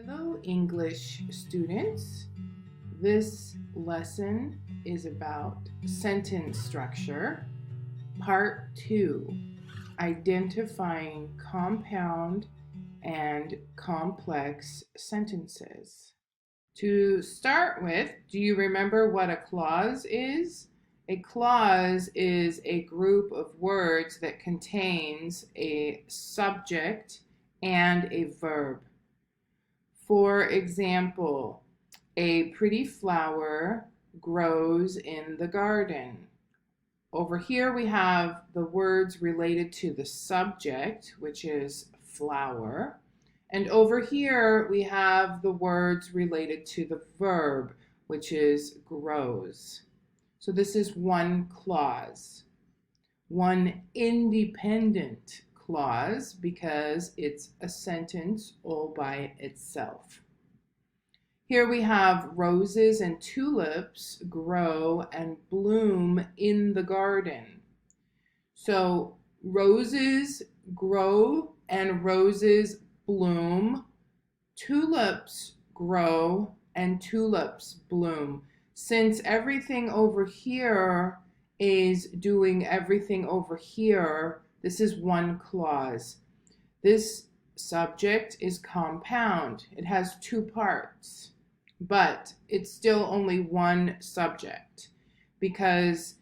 Hello, English students. This lesson is about sentence structure, part 2, identifying compound and complex sentences. To start with, do you remember what a clause is? A clause is a group of words that contains a subject and a verb. For example, a pretty flower grows in the garden. Over here we have the words related to the subject, which is flower. And over here we have the words related to the verb, which is grows. So this is one clause, one independent clause because it's a sentence all by itself. Here we have roses and tulips grow and bloom in the garden. So roses grow and roses bloom. Tulips grow and tulips bloom. Since everything over here is doing everything over here, this is one clause. This subject is compound. It has two parts, but it's still only one subject because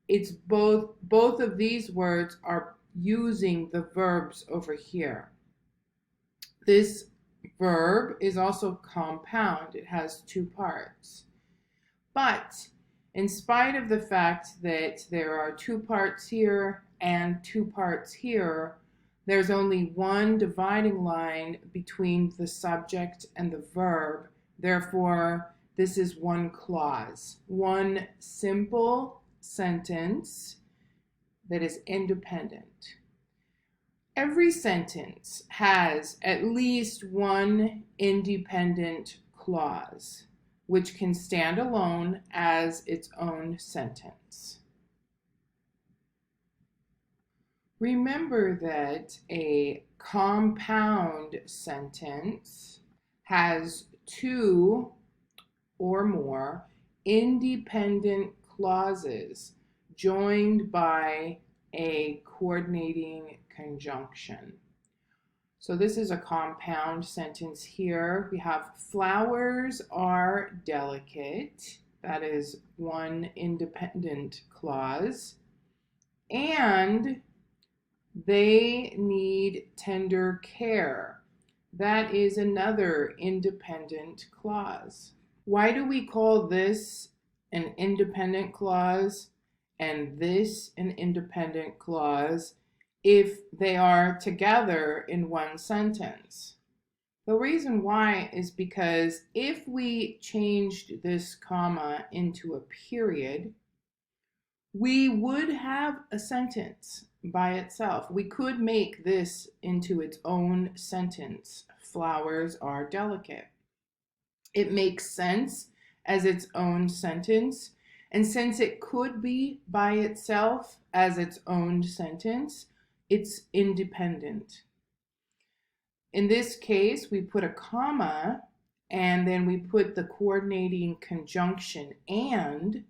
it's both of these words are using the verbs over here. This verb is also compound. It has two parts. But in spite of the fact that there are two parts here and two parts here, there's only one dividing line between the subject and the verb. Therefore, this is one clause, one simple sentence that is independent. Every sentence has at least one independent clause, which can stand alone as its own sentence. Remember that a compound sentence has two or more independent clauses joined by a coordinating conjunction. So this is a compound sentence here. We have flowers are delicate. That is one independent clause. And they need tender care. That is another independent clause. Why do we call this an independent clause and this an independent clause if they are together in one sentence? The reason why is because if we changed this comma into a period, we would have a sentence by itself. We could make this into its own sentence. Flowers are delicate. It makes sense as its own sentence. And since it could be by itself as its own sentence, it's independent. In this case, we put a comma and then we put the coordinating conjunction and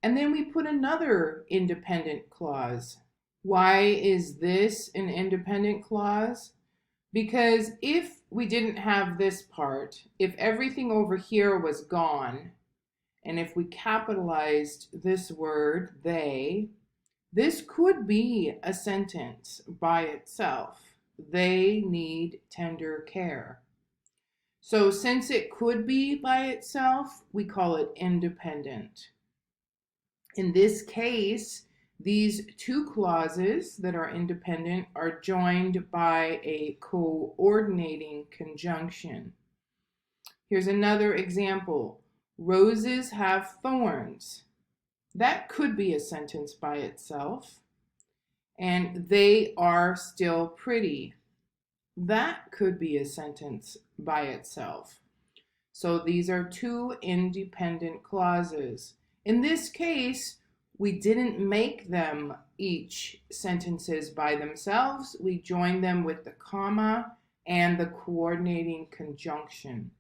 then we put another independent clause. Why is this an independent clause? Because if we didn't have this part, if everything over here was gone, and if we capitalized this word, they, this could be a sentence by itself. They need tender care. So since it could be by itself, we call it independent. In this case, these two clauses that are independent are joined by a coordinating conjunction. Here's another example. Roses have thorns. That could be a sentence by itself. And they are still pretty. That could be a sentence by itself. So these are two independent clauses. In this case, we didn't make them each sentences by themselves. We joined them with the comma and the coordinating conjunction.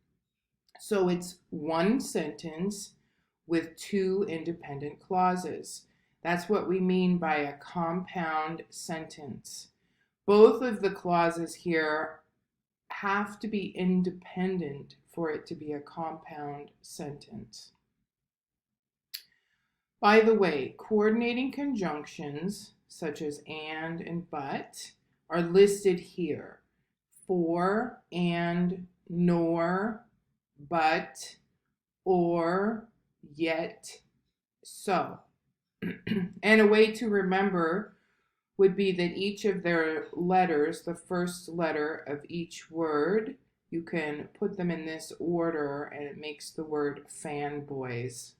So it's one sentence with two independent clauses. That's what we mean by a compound sentence. Both of the clauses here have to be independent for it to be a compound sentence. By the way, coordinating conjunctions such as and but are listed here. For, and, nor, but, or, yet, so. And a way to remember would be that each of their letters, the first letter of each word, you can put them in this order and it makes the word fanboys.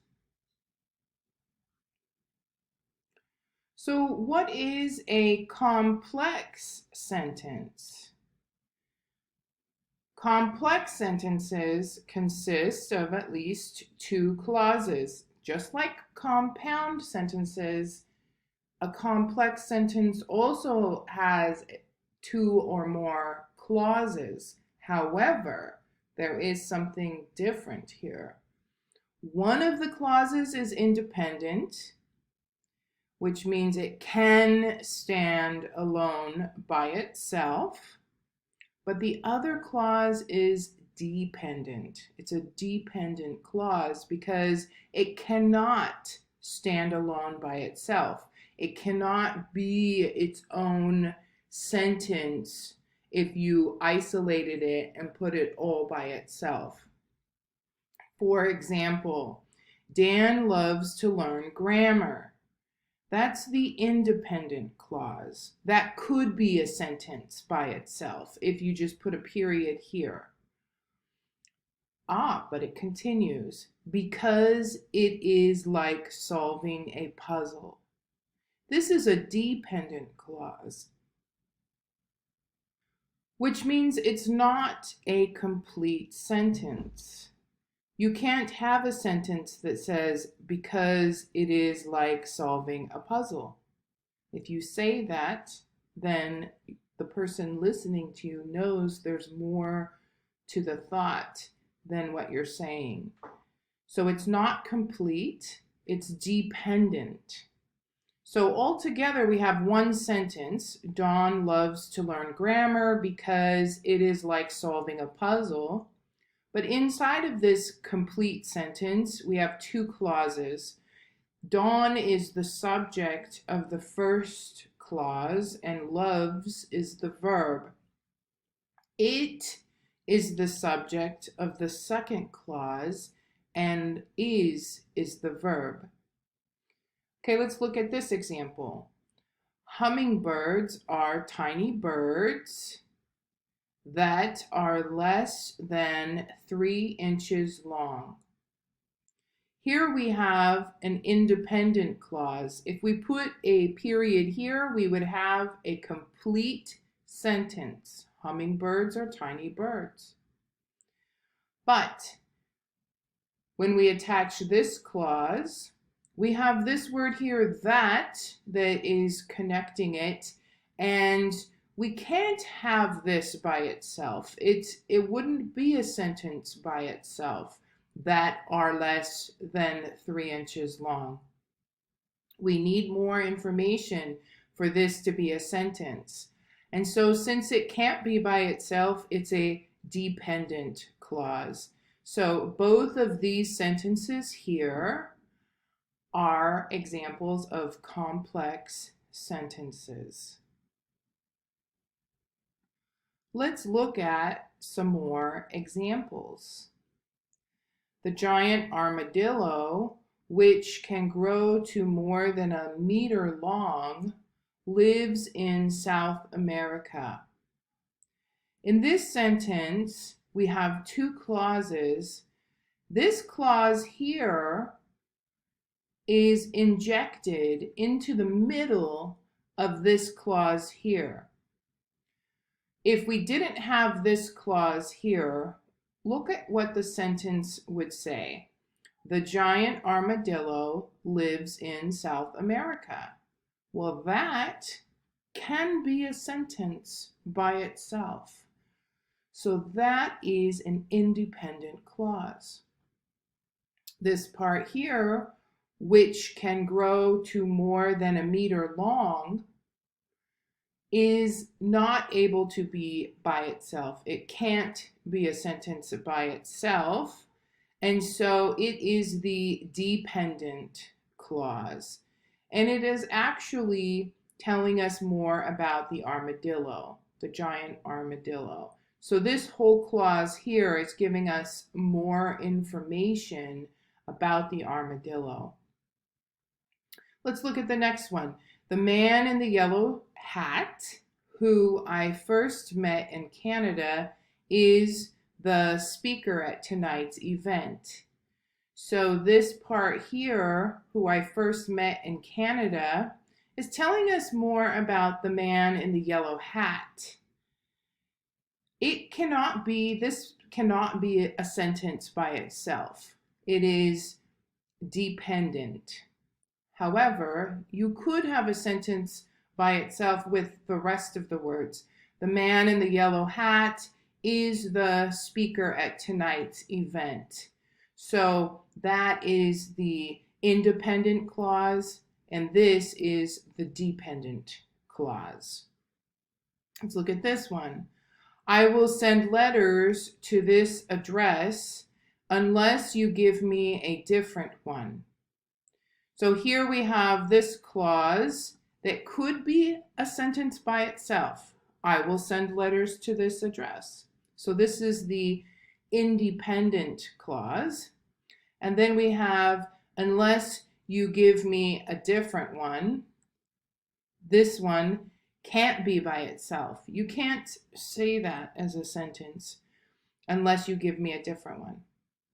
So what is a complex sentence? Complex sentences consist of at least two clauses. Just like compound sentences, a complex sentence also has two or more clauses. However, there is something different here. One of the clauses is independent, which means it can stand alone by itself. But the other clause is dependent. It's a dependent clause because it cannot stand alone by itself. It cannot be its own sentence if you isolated it and put it all by itself. For example, Dan loves to learn grammar. That's the independent clause. That could be a sentence by itself if you just put a period here. But it continues, because it is like solving a puzzle. This is a dependent clause, which means it's not a complete sentence. You can't have a sentence that says, because it is like solving a puzzle. If you say that, then the person listening to you knows there's more to the thought than what you're saying. So it's not complete, it's dependent. So altogether we have one sentence, Dawn loves to learn grammar because it is like solving a puzzle. But inside of this complete sentence, we have two clauses. Dawn is the subject of the first clause, and loves is the verb. It is the subject of the second clause, and is the verb. Okay, let's look at this example. Hummingbirds are tiny birds that are less than 3 inches long. Here we have an independent clause. If we put a period here, we would have a complete sentence. Hummingbirds are tiny birds. But when we attach this clause, we have this word here, that is connecting it, and we can't have this by itself. It wouldn't be a sentence by itself, that are less than 3 inches long. We need more information for this to be a sentence. And so since it can't be by itself, it's a dependent clause. So both of these sentences here are examples of complex sentences. Let's look at some more examples. The giant armadillo, which can grow to more than 1 meter long, lives in South America. In this sentence, we have two clauses. This clause here is injected into the middle of this clause here. If we didn't have this clause here, look at what the sentence would say. The giant armadillo lives in South America. Well, that can be a sentence by itself. So that is an independent clause. This part here, which can grow to more than a meter long, is not able to be by itself. It can't be a sentence by itself. And so it is the dependent clause. And it is actually telling us more about the armadillo, the giant armadillo. So this whole clause here is giving us more information about the armadillo. Let's look at the next one. The man in the yellow hat, who I first met in Canada, is the speaker at tonight's event. So this part here, who I first met in Canada, is telling us more about the man in the yellow hat. This cannot be a sentence by itself. It is dependent. However, you could have a sentence by itself with the rest of the words. The man in the yellow hat is the speaker at tonight's event. So that is the independent clause, and this is the dependent clause. Let's look at this one. I will send letters to this address unless you give me a different one. So here we have this clause that could be a sentence by itself. I will send letters to this address. So this is the independent clause. And then we have, unless you give me a different one. This one can't be by itself. You can't say that as a sentence unless you give me a different one.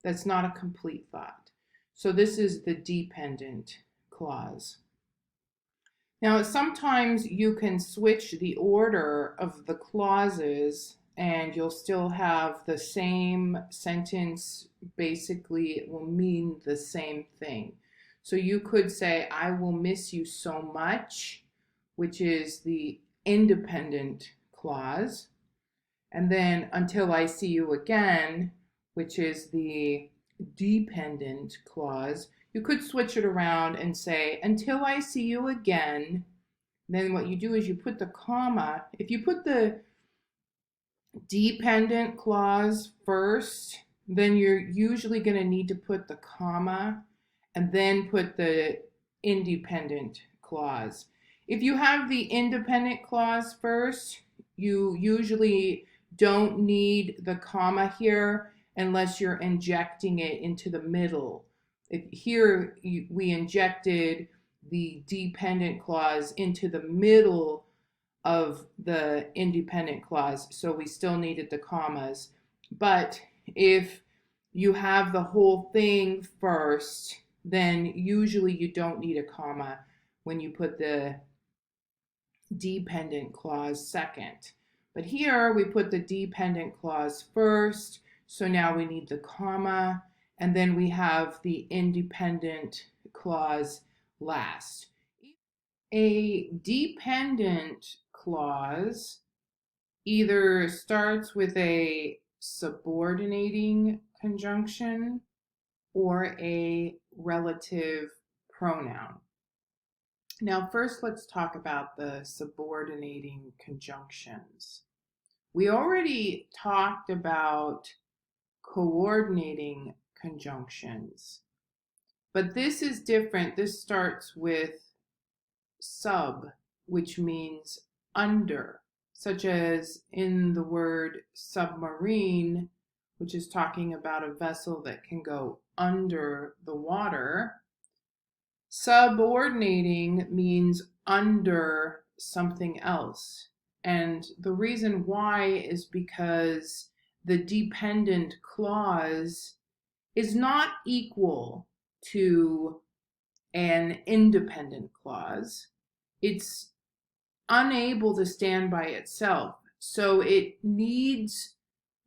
That's not a complete thought. So this is the dependent clause. Now, sometimes you can switch the order of the clauses and you'll still have the same sentence. Basically, it will mean the same thing. So you could say, I will miss you so much, which is the independent clause. And then until I see you again, which is the dependent clause. You could switch it around and say, until I see you again. Then what you do is you put the comma. If you put the dependent clause first, then you're usually going to need to put the comma and then put the independent clause. If you have the independent clause first, you usually don't need the comma here unless you're injecting it into the middle. Here we injected the dependent clause into the middle of the independent clause, so we still needed the commas. But if you have the whole thing first, then usually you don't need a comma when you put the dependent clause second. But here we put the dependent clause first, so now we need the comma, and then we have the independent clause last. A dependent clause either starts with a subordinating conjunction or a relative pronoun. Now, first, let's talk about the subordinating conjunctions. We already talked about coordinating conjunctions, but this is different. This starts with sub, which means under, such as in the word submarine, which is talking about a vessel that can go under the water. Subordinating means under something else. And the reason why is because the dependent clause is not equal to an independent clause. It's unable to stand by itself. So it needs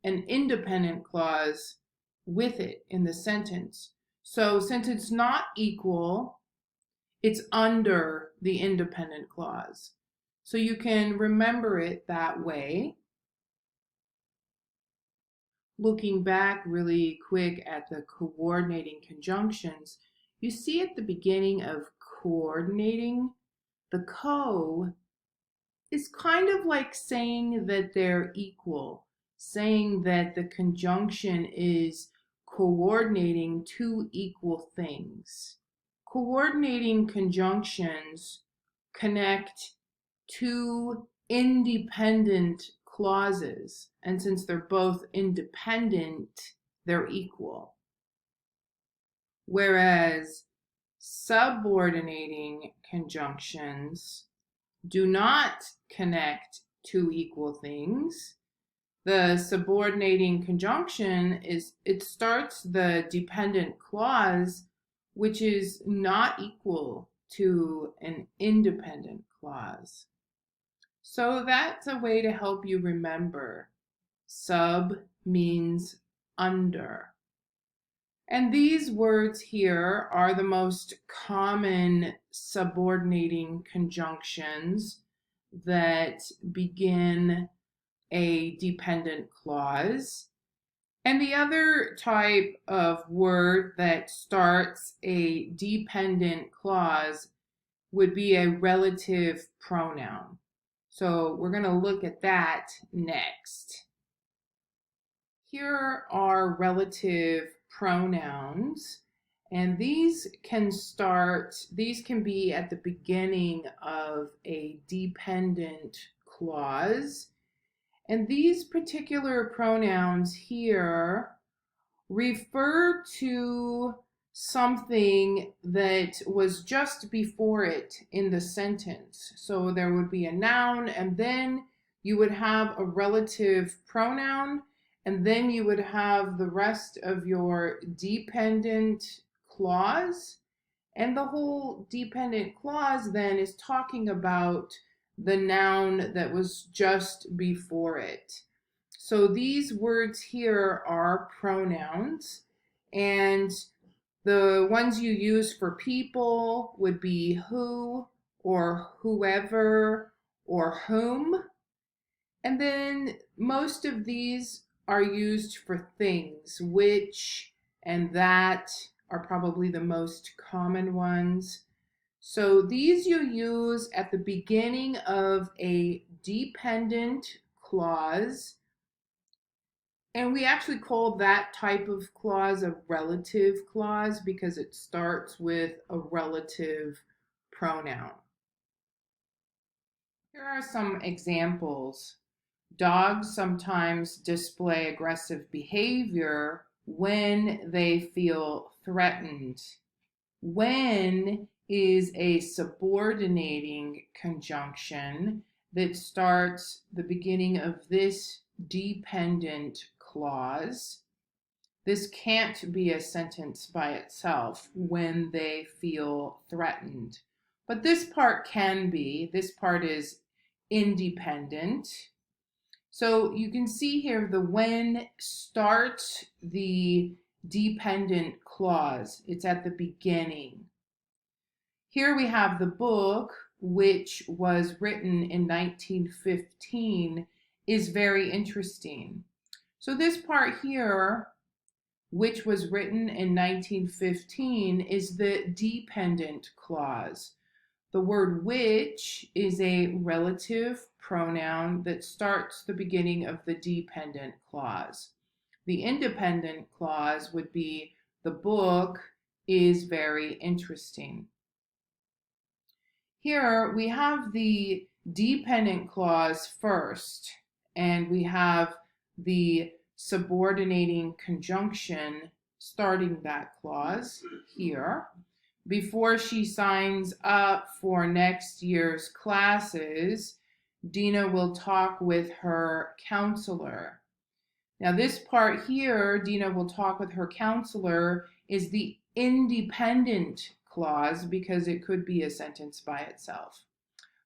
an independent clause with it in the sentence. So since it's not equal, it's under the independent clause. So you can remember it that way. looking back really quick at the coordinating conjunctions, you see at the beginning of coordinating, the co is kind of like saying that they're equal, saying that the conjunction is coordinating two equal things. Coordinating conjunctions connect two independent clauses, and since they're both independent, they're equal. Whereas subordinating conjunctions do not connect two equal things. The subordinating conjunction it starts the dependent clause, which is not equal to an independent clause. So that's a way to help you remember. Sub means under. And these words here are the most common subordinating conjunctions that begin a dependent clause. And the other type of word that starts a dependent clause would be a relative pronoun. So we're going to look at that next. Here are relative pronouns, and these can be at the beginning of a dependent clause. And these particular pronouns here refer to something that was just before it in the sentence. So there would be a noun, and then you would have a relative pronoun, and then you would have the rest of your dependent clause. And the whole dependent clause then is talking about the noun that was just before it. So these words here are pronouns, and the ones you use for people would be who or whoever or whom. And then most of these are used for things. Which and that are probably the most common ones. So these you use at the beginning of a dependent clause. And we actually call that type of clause a relative clause because it starts with a relative pronoun. Here are some examples. Dogs sometimes display aggressive behavior when they feel threatened. When is a subordinating conjunction that starts the beginning of this dependent clause. This can't be a sentence by itself, when they feel threatened. But this part can be. This part is independent. So you can see here the when starts the dependent clause. It's at the beginning. Here we have the book, which was written in 1915, is very interesting. So this part here, which was written in 1915, is the dependent clause. The word which is a relative pronoun that starts the beginning of the dependent clause. The independent clause would be the book is very interesting. Here we have the dependent clause first, and we have the subordinating conjunction starting that clause here. Before she signs up for next year's classes, Dina will talk with her counselor. Now this part here, Dina will talk with her counselor, is the independent clause because it could be a sentence by itself.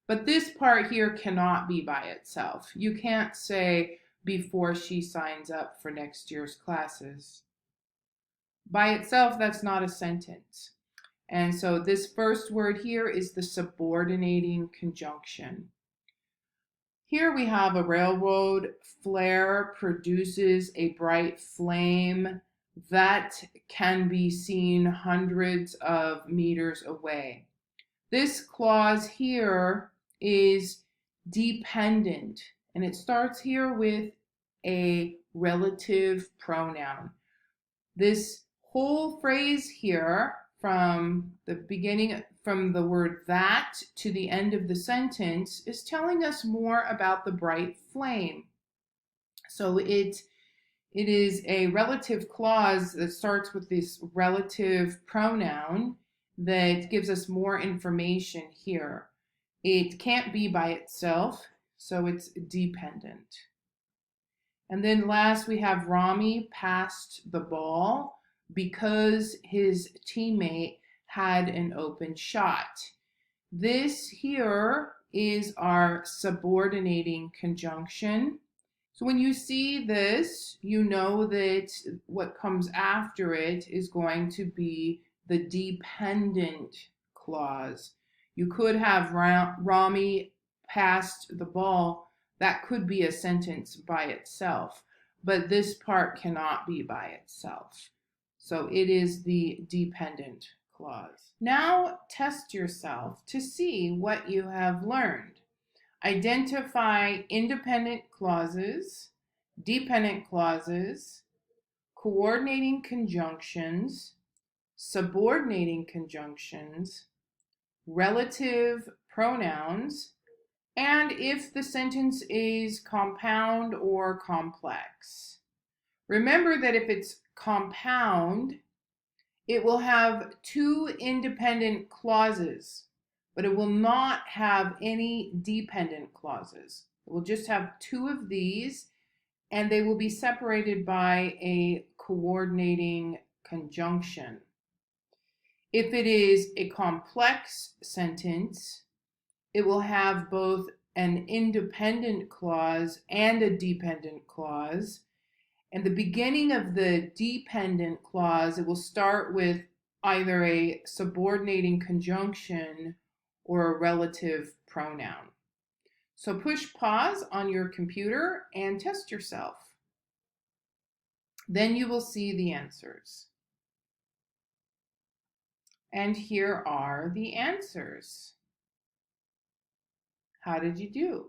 But this part here cannot be by itself. You can't say before she signs up for next year's classes. By itself, that's not a sentence. And so this first word here is the subordinating conjunction. Here we have a railroad flare produces a bright flame that can be seen hundreds of meters away. This clause here is dependent, and it starts here with a relative pronoun. This whole phrase here, from the beginning, from the word that to the end of the sentence, is telling us more about the bright flame. So it is a relative clause that starts with this relative pronoun that gives us more information here. It can't be by itself, so it's dependent. And then last we have Rami passed the ball because his teammate had an open shot. This here is our subordinating conjunction. So when you see this, you know that what comes after it is going to be the dependent clause. You could have Rami passed the ball. That could be a sentence by itself, but this part cannot be by itself. So it is the dependent clause. Now test yourself to see what you have learned. Identify independent clauses, dependent clauses, coordinating conjunctions, subordinating conjunctions, relative pronouns, and if the sentence is compound or complex. Remember that if it's compound, it will have two independent clauses, but it will not have any dependent clauses. It will just have two of these, and they will be separated by a coordinating conjunction. If it is a complex sentence, it will have both an independent clause and a dependent clause. And the beginning of the dependent clause, it will start with either a subordinating conjunction or a relative pronoun. So push pause on your computer and test yourself. Then you will see the answers. And here are the answers. How did you do?